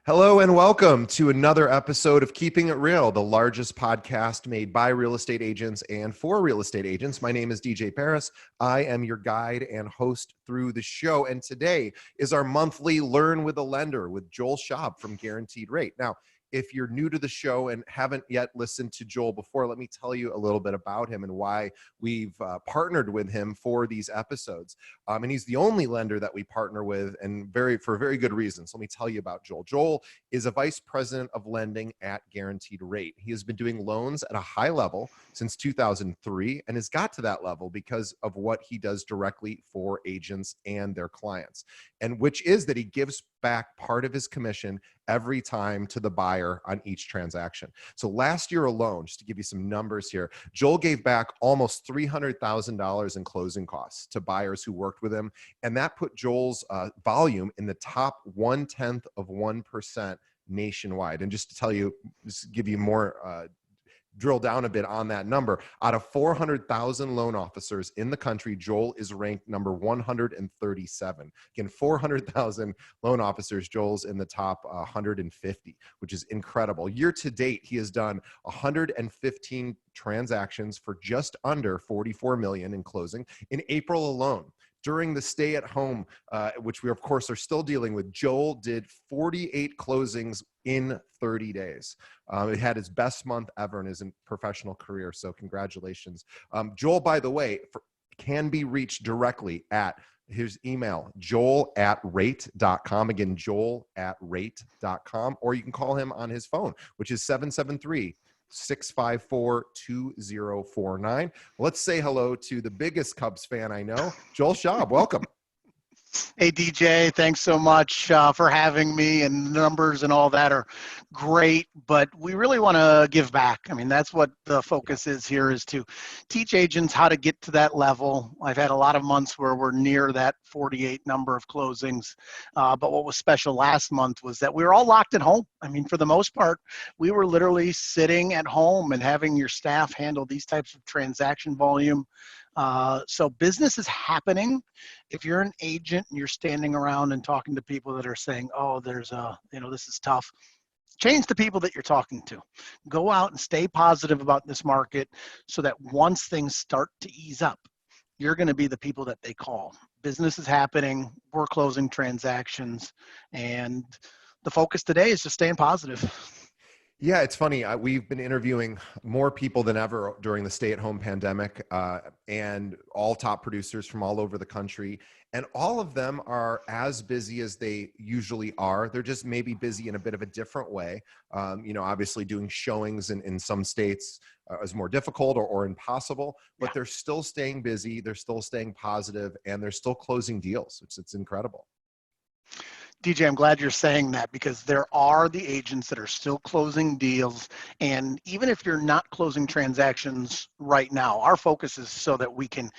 Hello and welcome to another episode of Keeping It Real, the largest podcast made by real estate agents and for real estate agents. My name is DJ Paris. I am your guide and host through the show. And today is our monthly Learn with a Lender with Joel Schaub from Guaranteed Rate. Now, if you're new to the show and haven't yet listened to Joel before, let me tell you a little bit about him and why we've partnered with him for these episodes. And he's the only lender that we partner with, and for very good reasons. Let me tell you about Joel. Joel is a vice president of lending at Guaranteed Rate. He has been doing loans at a high level since 2003 and has got to that level because of what he does directly for agents and their clients, and which is that he gives back part of his commission every time to the buyer on each transaction. So last year alone, just to give you some numbers here, Joel gave back almost $300,000 in closing costs to buyers who worked with him. And that put Joel's volume in the top 0.1% nationwide. And just to tell you, just give you more drill down a bit on that number, out of 400,000 loan officers in the country, Joel is ranked number 137. Again, 400,000 loan officers, Joel's in the top 150, which is incredible. Year to date, he has done 115 transactions for just under 44 million in closing in April alone. During the stay at home, which we of course are still dealing with, Joel did 48 closings in 30 days. It had his best month ever in his professional career. So congratulations. Joel, by the way, can be reached directly at his email, joel@rate.com. Again, joel@rate.com, or you can call him on his phone, which is 773-654-2049. Let's say hello to the biggest Cubs fan I know, Joel Schaub. Welcome. Hey, DJ, thanks so much for having me, and numbers and all that are great, but we really want to give back. I mean, that's what the focus is here, is to teach agents how to get to that level. I've had a lot of months where we're near that 48 number of closings, but what was special last month was that we were all locked at home. I mean, for the most part, we were literally sitting at home and having your staff handle these types of transaction volume. So business is happening. If you're an agent and you're standing around and talking to people that are saying, oh, this is tough, change the people that you're talking to. Go out and stay positive about this market so that once things start to ease up, you're going to be the people that they call. Business is happening. We're closing transactions. And the focus today is just staying positive. Yeah, it's funny. We've been interviewing more people than ever during the stay-at-home pandemic, and all top producers from all over the country. And all of them are as busy as they usually are. They're just maybe busy in a bit of a different way. Obviously doing showings in some states is more difficult or impossible, but they're still staying busy. They're still staying positive, and they're still closing deals. It's incredible. DJ, I'm glad you're saying that, because there are the agents that are still closing deals. And even if you're not closing transactions right now, our focus is so that we can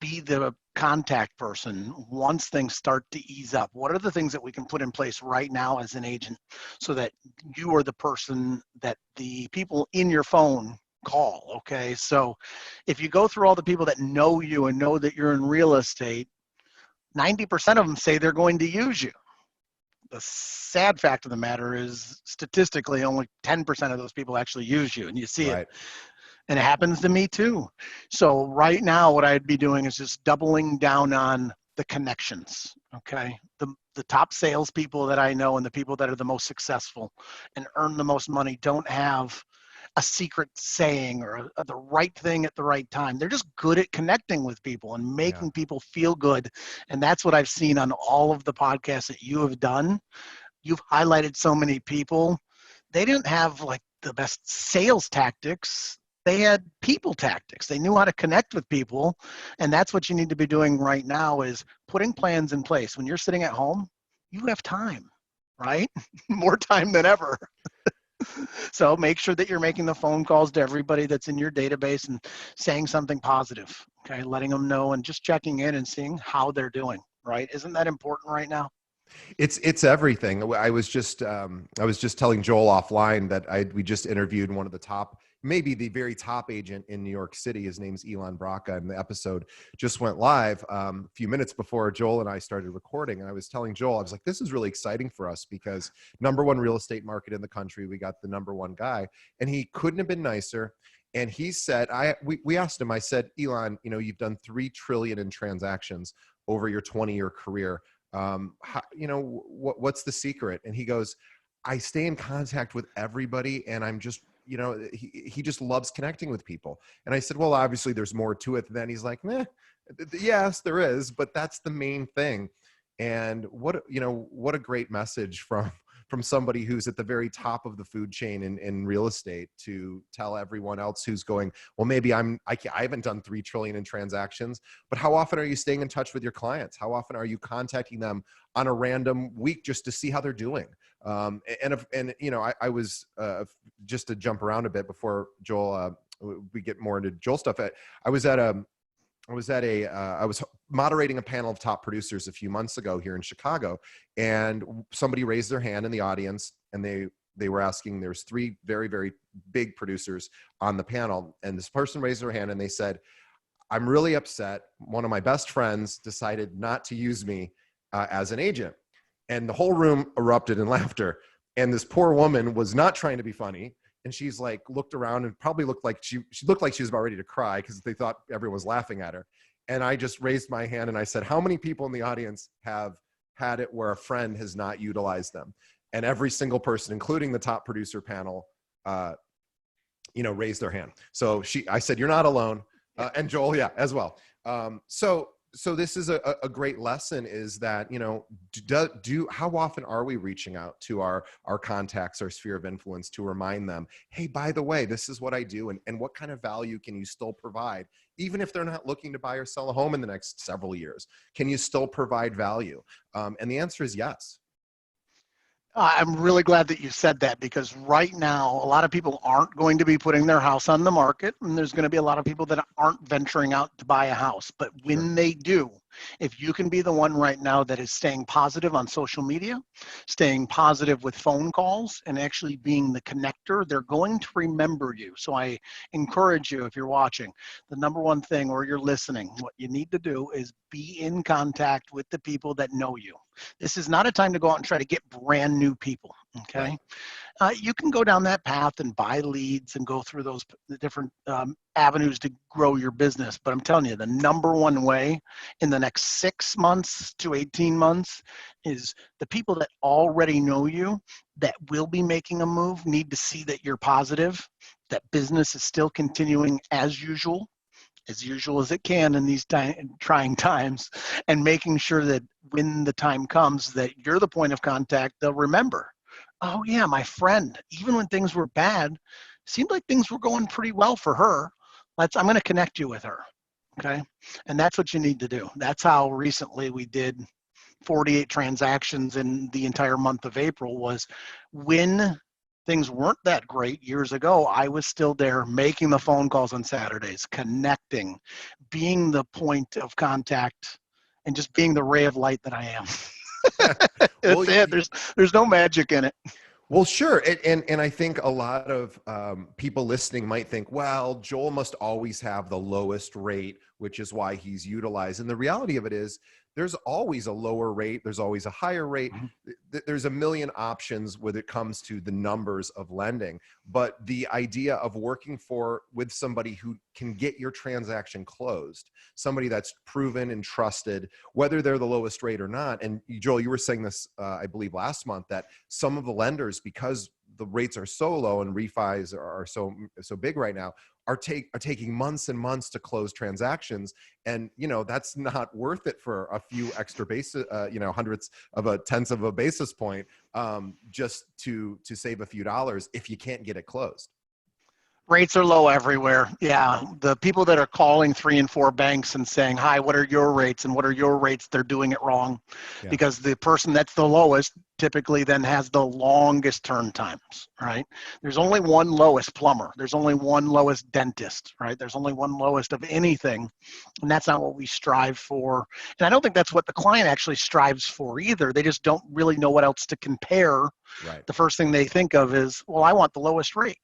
be the contact person once things start to ease up. What are the things that we can put in place right now as an agent so that you are the person that the people in your phone call? Okay, so if you go through all the people that know you and know that you're in real estate, 90% of them say they're going to use you. The sad fact of the matter is, statistically, only 10% of those people actually use you, and you see it. And it happens to me too. So right now, what I'd be doing is just doubling down on the connections. Okay, the top salespeople that I know and the people that are the most successful and earn the most money don't have a secret saying or the right thing at the right time. They're just good at connecting with people and making people feel good. And that's what I've seen on all of the podcasts that you have done. You've highlighted so many people. They didn't have like the best sales tactics. They had people tactics. They knew how to connect with people. And that's what you need to be doing right now, is putting plans in place. When you're sitting at home, you have time, right? More time than ever. So make sure that you're making the phone calls to everybody that's in your database and saying something positive, okay? Letting them know and just checking in and seeing how they're doing, right? Isn't that important right now? It's everything. I was just telling Joel offline that we just interviewed one of the top maybe the very top agent in New York City. His name's Elon Braca, and the episode just went live a few minutes before Joel and I started recording. And I was telling Joel, I was like, this is really exciting for us because #1 real estate market in the country. We got the #1 guy, and he couldn't have been nicer. And he said, we asked him, I said, Elon, you've done 3 trillion in transactions over your 20-year career. What's the secret? And he goes, I stay in contact with everybody, and I'm just, he just loves connecting with people. And I said, well, obviously there's more to it. Then he's like, yes, there is, but that's the main thing. And what a great message from somebody who's at the very top of the food chain in real estate to tell everyone else who's going, well, maybe I haven't done 3 trillion in transactions, but how often are you staying in touch with your clients? How often are you contacting them on a random week just to see how they're doing? I was just to jump around a bit before Joel, we get more into Joel stuff. I was moderating a panel of top producers a few months ago here in Chicago, and somebody raised their hand in the audience, and they were asking, there's 3 very, very big producers on the panel. And this person raised their hand and they said, I'm really upset. One of my best friends decided not to use me as an agent. And the whole room erupted in laughter. And this poor woman was not trying to be funny. And she's like, looked around and probably looked like she looked like she was about ready to cry because they thought everyone was laughing at her. And I just raised my hand and I said, how many people in the audience have had it where a friend has not utilized them? And every single person, including the top producer panel, raised their hand. So I said, you're not alone. And Joel, yeah, as well. So this is a great lesson, is that, how often are we reaching out to our contacts, our sphere of influence, to remind them, hey, by the way, this is what I do, and what kind of value can you still provide? Even if they're not looking to buy or sell a home in the next several years, can you still provide value? And the answer is yes. I'm really glad that you said that, because right now, a lot of people aren't going to be putting their house on the market, and there's going to be a lot of people that aren't venturing out to buy a house. But when they do, if you can be the one right now that is staying positive on social media, staying positive with phone calls, and actually being the connector, they're going to remember you. So I encourage you, if you're watching, the #1 thing, or you're listening, what you need to do is be in contact with the people that know you. This is not a time to go out and try to get brand new people, okay? You can go down that path and buy leads and go through those different avenues to grow your business. But I'm telling you, the #1 way in the next 6 months to 18 months is the people that already know you, that will be making a move, need to see that you're positive, that business is still continuing as usual as it can in these trying times, and making sure that when the time comes that you're the point of contact, they'll remember, oh yeah, my friend, even when things were bad, seemed like things were going pretty well for her. I'm going to connect you with her. Okay. And that's what you need to do. That's how recently we did 48 transactions in the entire month of April. Was when things weren't that great years ago, I was still there making the phone calls on Saturdays, connecting, being the point of contact, and just being the ray of light that I am. That's it. There's no magic in it. Well, sure. And I think a lot of people listening might think, well, Joel must always have the lowest rate, which is why he's utilized. And the reality of it is, there's always a lower rate. There's always a higher rate. There's a million options when it comes to the numbers of lending. But the idea of working with somebody who can get your transaction closed, somebody that's proven and trusted, whether they're the lowest rate or not. And Joel, you were saying this, I believe last month, that some of the lenders, because the rates are so low and refis are so big right now, are taking months and months to close transactions. And, that's not worth it for a few extra basis, tenths of a basis point, just to save a few dollars if you can't get it closed. Rates are low everywhere. Yeah. The people that are calling 3 and 4 banks and saying, hi, what are your rates? And what are your rates? They're doing it wrong. Yeah. Because the person that's the lowest typically then has the longest turn times, right? There's only one lowest plumber. There's only one lowest dentist, right? There's only one lowest of anything. And that's not what we strive for. And I don't think that's what the client actually strives for either. They just don't really know what else to compare. Right. The first thing they think of is, well, I want the lowest rate.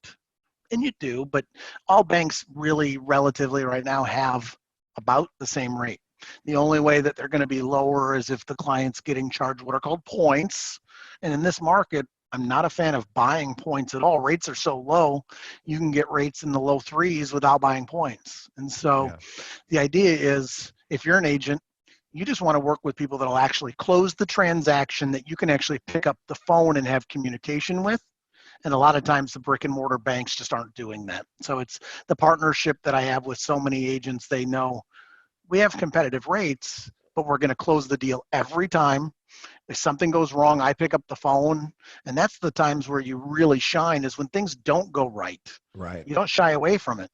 and you do, but all banks really relatively right now have about the same rate. The only way that they're going to be lower is if the client's getting charged what are called points. And in this market, I'm not a fan of buying points at all. Rates are so low, you can get rates in the low threes without buying points. And so Yeah. the idea is if you're an agent, you just want to work with people that will actually close the transaction that you can actually pick up the phone and have communication with. And a lot of times the brick and mortar banks just aren't doing that. So it's the partnership that I have with so many agents. They know we have competitive rates, but we're going to close the deal every time. If something goes wrong, I pick up the phone. And that's the times where you really shine, is when things don't go right. Right. You don't shy away from it.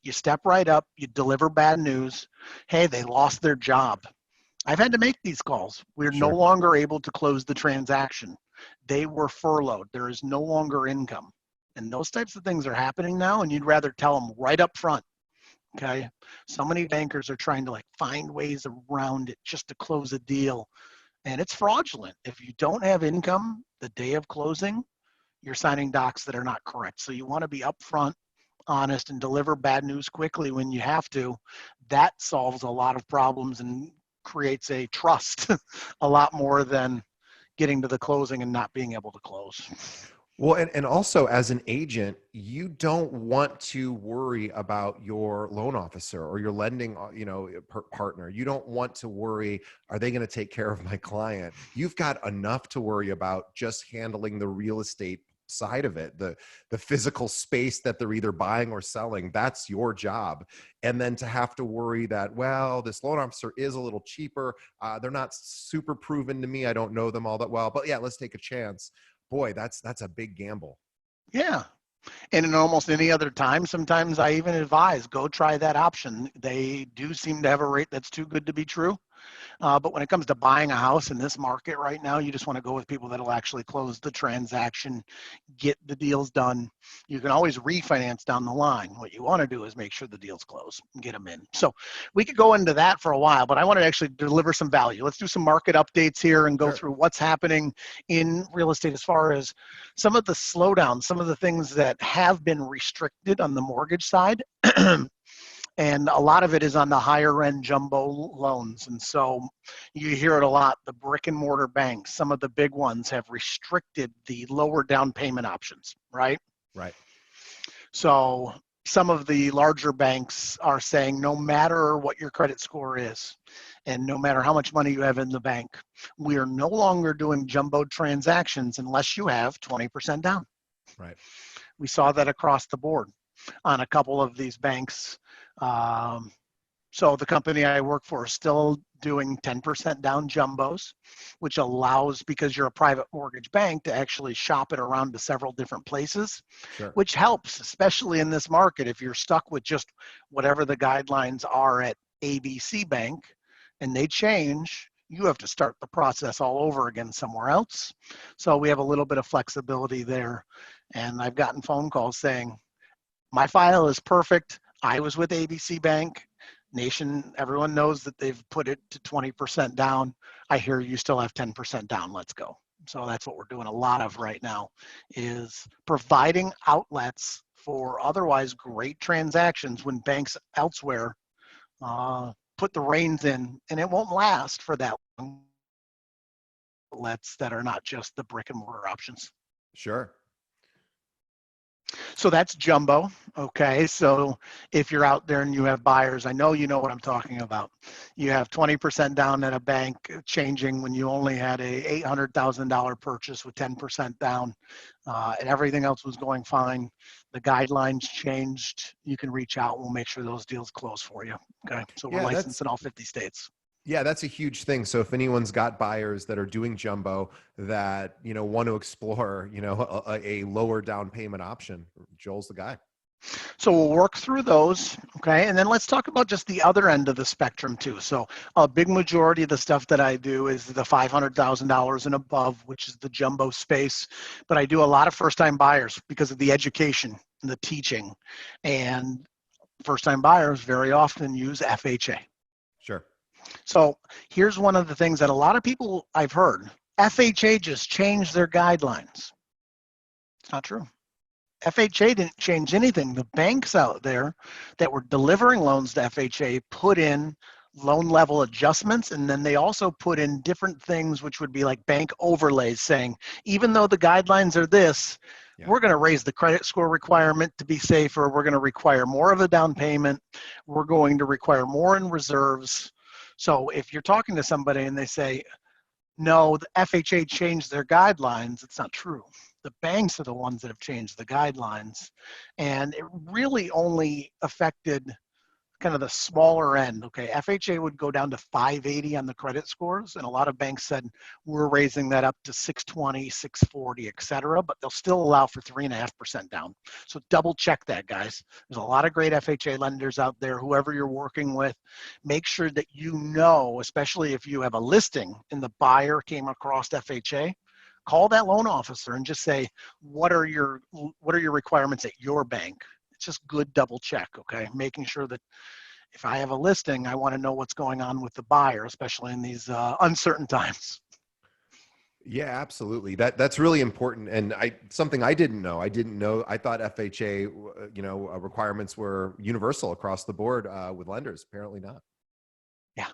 You step right up, you deliver bad news. Hey, they lost their job. I've had to make these calls. We're no Sure. longer able to close the transaction. They were furloughed. There is no longer income. And those types of things are happening now, and you'd rather tell them right up front. Okay. So many bankers are trying to like find ways around it just to close a deal. And it's fraudulent. If you don't have income the day of closing, you're signing docs that are not correct. So you want to be upfront, honest, and deliver bad news quickly when you have to. That solves a lot of problems and creates a trust a lot more than getting to the closing and not being able to close. Well, and also as an agent, you don't want to worry about your loan officer or your lending, partner. You don't want to worry, are they going to take care of my client? You've got enough to worry about just handling the real estate side of it, the physical space that they're either buying or selling. That's your job. And then to have to worry that, well, this loan officer is a little cheaper. They're not super proven to me. I don't know them all that well, but yeah, let's take a chance. Boy, that's a big gamble. Yeah. And in almost any other time, sometimes I even advise go try that option. They do seem to have a rate that's too good to be true. But when it comes to buying a house in this market right now, you just want to go with people that'll actually close the transaction, get the deals done. You can always refinance down the line. What you want to do is make sure the deals close and get them in. So we could go into that for a while, but I want to actually deliver some value. Let's do some market updates here and go Sure. through what's happening in real estate as far as some of the slowdowns, some of the things that have been restricted on the mortgage side. And a lot of it is on the higher end jumbo loans. And so you hear it a lot. The brick and mortar banks, some of the big ones have restricted the lower down payment options, right? Right. So some of the larger banks are saying no matter what your credit score is and no matter how much money you have in the bank, we are no longer doing jumbo transactions unless you have 20% down. Right. We saw that across the board on a couple of these banks. So the company I work for is still doing 10% down jumbos, which allows, because you're a private mortgage bank, to actually shop it around to several different places, Sure. which helps, especially in this market. If you're stuck with just whatever the guidelines are at ABC Bank and they change, you have to start the process all over again somewhere else. So we have a little bit of flexibility there. And I've gotten phone calls saying, my file is perfect. I was with ABC Bank. Nation, everyone knows that they've put it to 20% down. I hear you still have 10% down. Let's go. So that's what we're doing a lot of right now, is providing outlets for otherwise great transactions when banks elsewhere put the reins in, and it won't last for that long. Outlets that are not just the brick and mortar options. Sure. So that's jumbo. Okay. So if you're out there and you have buyers, I know you know what I'm talking about. You have 20% down at a bank changing when you only had a $800,000 purchase with 10% down, and everything else was going fine. The guidelines changed. You can reach out. We'll make sure those deals close for you. Okay. So we're Yeah, licensed in all 50 states. yeah, that's a huge thing. So if anyone's got buyers that are doing jumbo that, want to explore, a lower down payment option, Joel's the guy. So we'll work through those, okay? And then let's talk about just the other end of the spectrum too. So a big majority of the stuff that I do is the $500,000 and above, which is the jumbo space. But I do a lot of first-time buyers because of the education and the teaching. And first-time buyers very often use FHA. Sure. So here's one of the things that a lot of people I've heard, FHA just changed their guidelines. It's not true. FHA didn't change anything. The banks out there that were delivering loans to FHA put in loan level adjustments, and then they also put in different things, which would be like bank overlays, saying, even though the guidelines are this, Yeah. we're going to raise the credit score requirement to be safer. We're going to require more of a down payment. We're going to require more in reserves. So if you're talking to somebody and they say, no, the FHA changed their guidelines, it's not true. The banks are the ones that have changed the guidelines. And it really only affected kind of the smaller end. Okay, FHA would go down to 580 on the credit scores, and a lot of banks said we're raising that up to 620, 640, et cetera, but they'll still allow for 3.5% down. So double check that, guys. There's a lot of great FHA lenders out there. Whoever you're working with, make sure that you know, especially if you have a listing and the buyer came across FHA, call that loan officer and just say, what are your requirements at your bank? It's just good double check, okay? Making sure that if I have a listing, I want to know what's going on with the buyer, especially in these uncertain times. Yeah, absolutely. That's really important, and something I didn't know. I thought FHA, requirements were universal across the board with lenders. Apparently not. Yeah.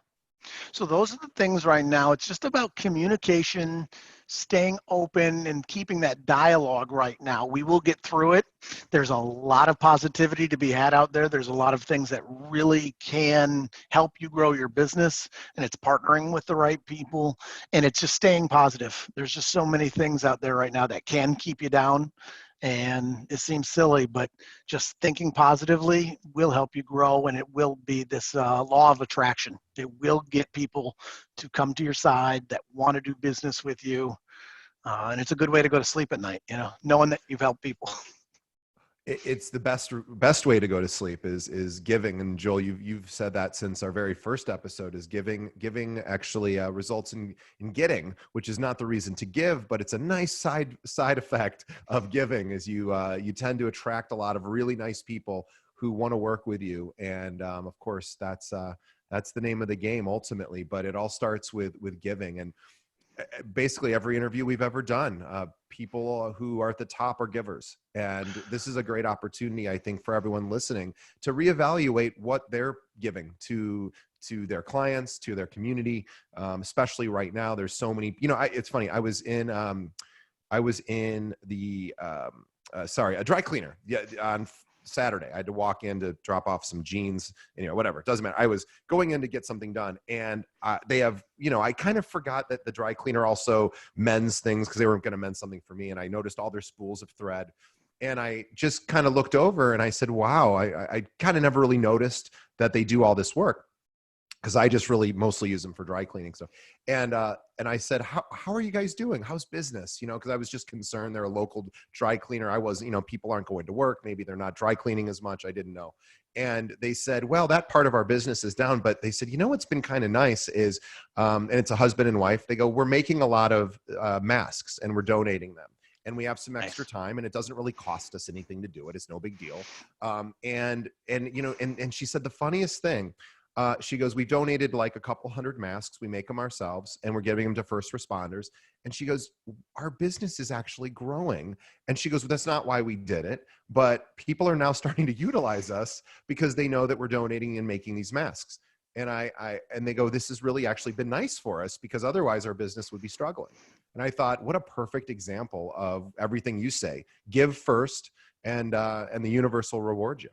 So those are the things right now. It's just about communication, staying open, and keeping that dialogue right now. We will get through it. There's a lot of positivity to be had out there. There's a lot of things that really can help you grow your business, and it's partnering with the right people, and it's just staying positive. There's just so many things out there right now that can keep you down. And it seems silly, but just thinking positively will help you grow, and it will be this law of attraction. It will get people to come to your side that want to do business with you. And it's a good way to go to sleep at night, knowing that you've helped people. It's the best way to go to sleep is giving. And Joel, you've said that since our very first episode, is giving actually results in getting, which is not the reason to give, but it's a nice side effect of giving, is you tend to attract a lot of really nice people who want to work with you. And of course that's the name of the game ultimately, but it all starts with giving. And basically every interview we've ever done, people who are at the top are givers. And this is a great opportunity, I think, for everyone listening to reevaluate what they're giving to their clients, to their community, especially right now. There's so many, it's funny. I was in a dry cleaner on Saturday. I had to walk in to drop off some jeans, whatever. It doesn't matter. I was going in to get something done, and they have, I kind of forgot that the dry cleaner also mends things, because they weren't going to mend something for me. And I noticed all their spools of thread, and I just kind of looked over and I said, wow, I kind of never really noticed that they do all this work, because I just really mostly use them for dry cleaning stuff. And I said, how are you guys doing? How's business? Because I was just concerned. They're a local dry cleaner. I was, people aren't going to work. Maybe they're not dry cleaning as much. I didn't know. And they said, well, that part of our business is down. But they said, what's been kind of nice is, and it's a husband and wife. They go, we're making a lot of masks and we're donating them. And we have some extra time, and it doesn't really cost us anything to do it. It's no big deal. And she said the funniest thing. She goes, we donated like a couple hundred masks. We make them ourselves, and we're giving them to first responders. And she goes, our business is actually growing. And she goes, well, that's not why we did it, but people are now starting to utilize us because they know that we're donating and making these masks. And and they go, this has really actually been nice for us, because otherwise our business would be struggling. And I thought, what a perfect example of everything you say. Give first, and the universe will reward you.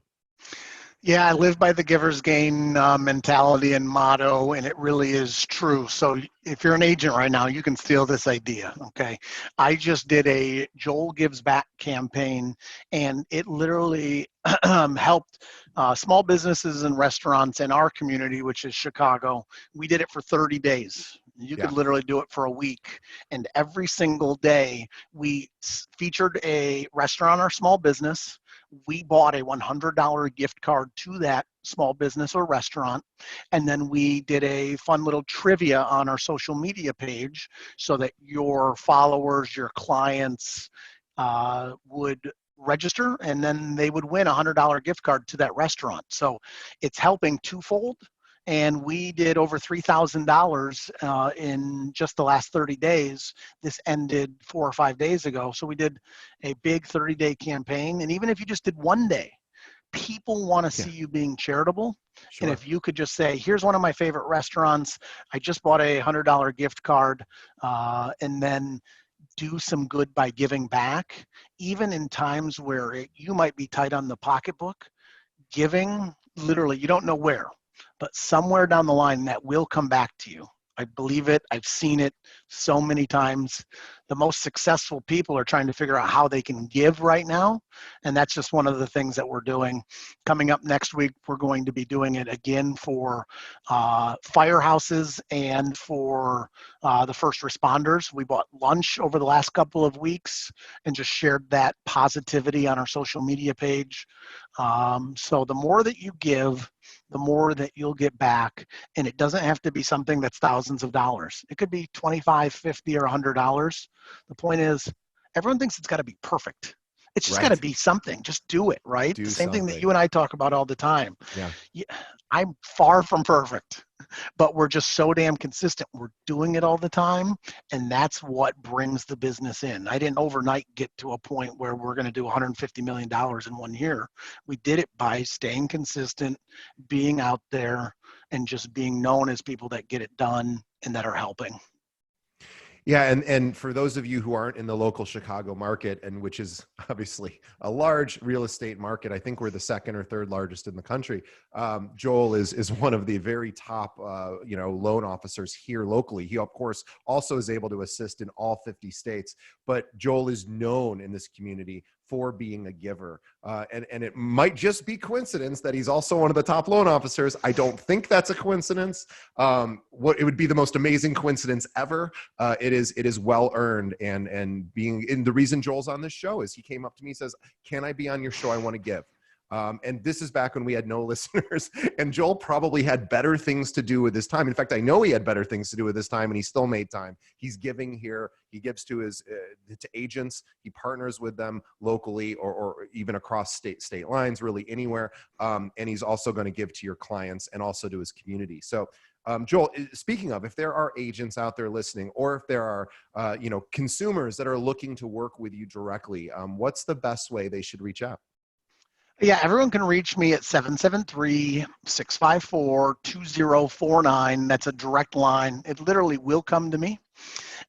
Yeah, I live by the giver's gain mentality and motto, and it really is true. So if you're an agent right now, you can steal this idea, okay? I just did a Joel Gives Back campaign, and it literally helped small businesses and restaurants in our community, which is Chicago. We did it for 30 days. You could literally do it for a week. And every single day, we featured a restaurant or small business. We bought a $100 gift card to that small business or restaurant. And then we did a fun little trivia on our social media page so that your followers, your clients would register, and then they would win a $100 gift card to that restaurant. So it's helping twofold. and we did over $3,000 in just the last 30 days. This ended 4 or 5 days ago. So we did a big 30-day campaign. And even if you just did one day, people want to see you being charitable. Sure. And if you could just say, here's one of my favorite restaurants, I just bought a $100 gift card, and then do some good by giving back, even in times where you might be tight on the pocketbook, giving literally, you don't know where, but somewhere down the line that will come back to you. I believe it. I've seen it so many times. The most successful people are trying to figure out how they can give right now. And that's just one of the things that we're doing. Coming up next week, we're going to be doing it again for firehouses and for the first responders. We bought lunch over the last couple of weeks and just shared that positivity on our social media page. So the more that you give, the more that you'll get back. And it doesn't have to be something that's thousands of dollars. It could be $25, $50, or $100. The point is, everyone thinks it's got to be perfect. It's just got to be something. Just do it, right? Do the same something. thing that you and I talk about all the time. Yeah. I'm far from perfect, but we're just so damn consistent. We're doing it all the time, and that's what brings the business in. I didn't overnight get to a point where we're going to do $150 million in 1 year. We did it by staying consistent, being out there, and just being known as people that get it done and that are helping. Yeah, and for those of you who aren't in the local Chicago market, and which is obviously a large real estate market, I think we're the second or third largest in the country. Joel is one of the very top loan officers here locally. He of course also is able to assist in all 50 states, but Joel is known in this community for being a giver. And it might just be coincidence that he's also one of the top loan officers. I don't think that's a coincidence. It would be the most amazing coincidence ever. It is well earned, and the reason Joel's on this show is he came up to me and says, "Can I be on your show? I want to give." And this is back when we had no listeners, and Joel probably had better things to do with his time. In fact, I know he had better things to do with his time, and he still made time. He's giving here. He gives to his to agents. He partners with them locally or even across state lines, really anywhere. And he's also going to give to your clients and also to his community. So, Joel, speaking of, if there are agents out there listening, or if there are consumers that are looking to work with you directly, what's the best way they should reach out? Yeah, everyone can reach me at 773-654-2049. That's a direct line. It literally will come to me.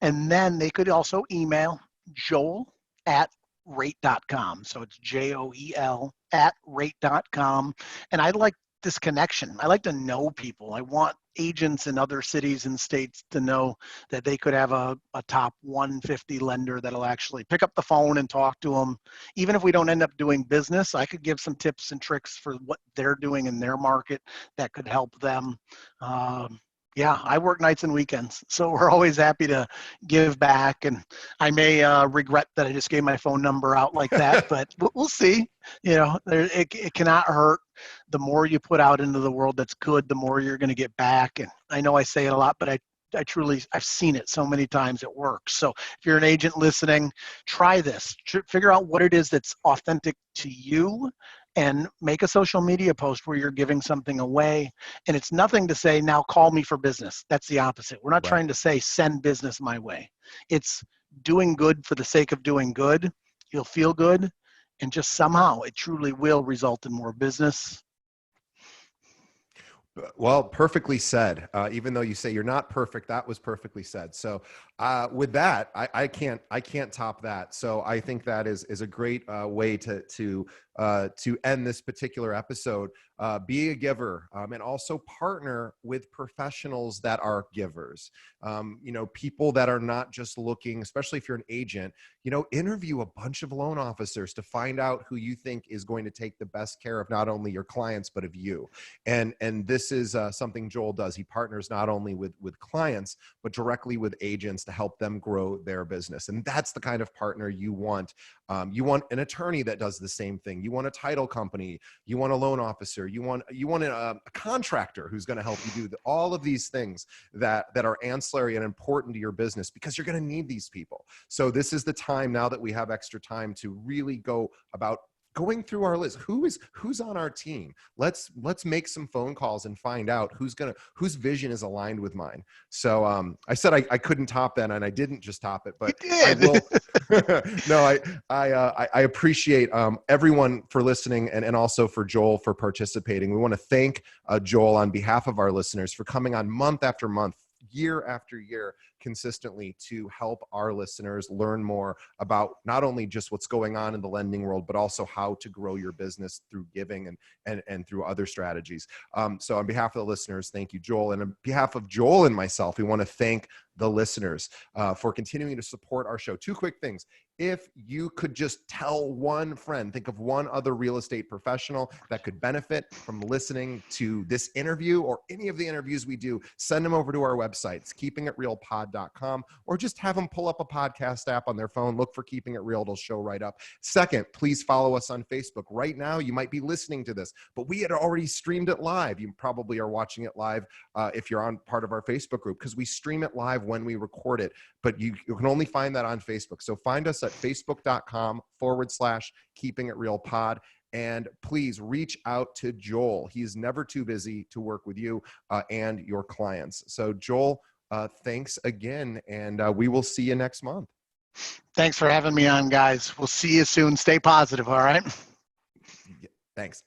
And then they could also email joel@rate.com. So it's JOEL@rate.com. And I'd like this connection. I like to know people. I want agents in other cities and states to know that they could have a top 150 lender that'll actually pick up the phone and talk to them. Even if we don't end up doing business, I could give some tips and tricks for what they're doing in their market that could help them. Yeah, I work nights and weekends, so we're always happy to give back. And I may regret that I just gave my phone number out like that, but we'll see. It cannot hurt. The more you put out into the world that's good, the more you're going to get back. And I know I say it a lot, but I've seen it so many times it works. So if you're an agent listening, try this. Figure out what it is that's authentic to you, and make a social media post where you're giving something away. And it's nothing to say, now call me for business. That's the opposite. We're not trying to say, send business my way. It's doing good for the sake of doing good. You'll feel good, and just somehow it truly will result in more business. Well, perfectly said. Even though you say you're not perfect, that was perfectly said. So with that, I can't top that. So I think that is a great way to end this particular episode. Be a giver, and also partner with professionals that are givers. People that are not just looking, especially if you're an agent, interview a bunch of loan officers to find out who you think is going to take the best care of not only your clients, but of you. And this is something Joel does. He partners not only with clients, but directly with agents to help them grow their business. And that's the kind of partner you want. You want an attorney that does the same thing. You want a title company. You want a loan officer. You want a contractor who's going to help you do all of these things that are ancillary and important to your business, because you're going to need these people. So this is the time, now that we have extra time, to really go going through our list. Who's on our team? Let's make some phone calls and find out whose vision is aligned with mine. So I said I couldn't top that, and I didn't just top it, but You I did. will. No, I appreciate everyone for listening, and also for Joel for participating. We want to thank Joel on behalf of our listeners for coming on month after month, year after year, consistently to help our listeners learn more about not only just what's going on in the lending world, but also how to grow your business through giving and through other strategies. So on behalf of the listeners, thank you, Joel. And on behalf of Joel and myself, we want to thank the listeners for continuing to support our show. Two quick things. If you could just tell one friend, think of one other real estate professional that could benefit from listening to this interview or any of the interviews we do, send them over to our website. It's keepingitrealpod.com, or just have them pull up a podcast app on their phone, look for Keeping It Real, it'll show right up. Second, please follow us on Facebook. Right now, you might be listening to this, but we had already streamed it live. You probably are watching it live if you're on part of our Facebook group, because we stream it live when we record it, but you can only find that on Facebook. So find us at facebook.com/Keeping It Real Pod. And please reach out to Joel. He's never too busy to work with you and your clients. So Joel, thanks again, and we will see you next month. Thanks for having me on, guys. We'll see you soon. Stay positive, all right? Thanks.